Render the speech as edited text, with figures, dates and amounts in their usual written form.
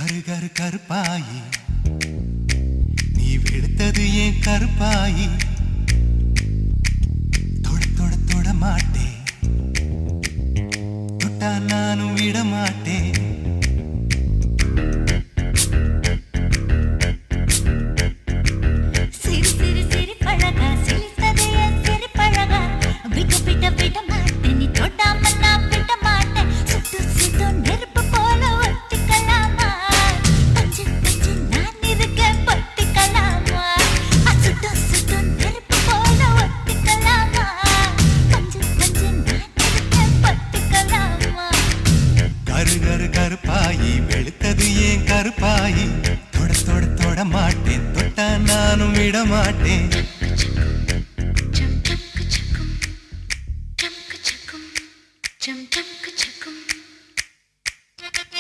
கரு கருப்பாயி நீ வெளுத்தது ஏன் கருப்பாயி தொட தொட தொட மாட்டேன் தொட்டா நானும் விட மாட்டேன் கருப்பாயி வெளுத்தது ஏன் கருப்பாயி தொட தொட தொட மாட்டேன் தொட்டா நானும் விட மாட்டேன்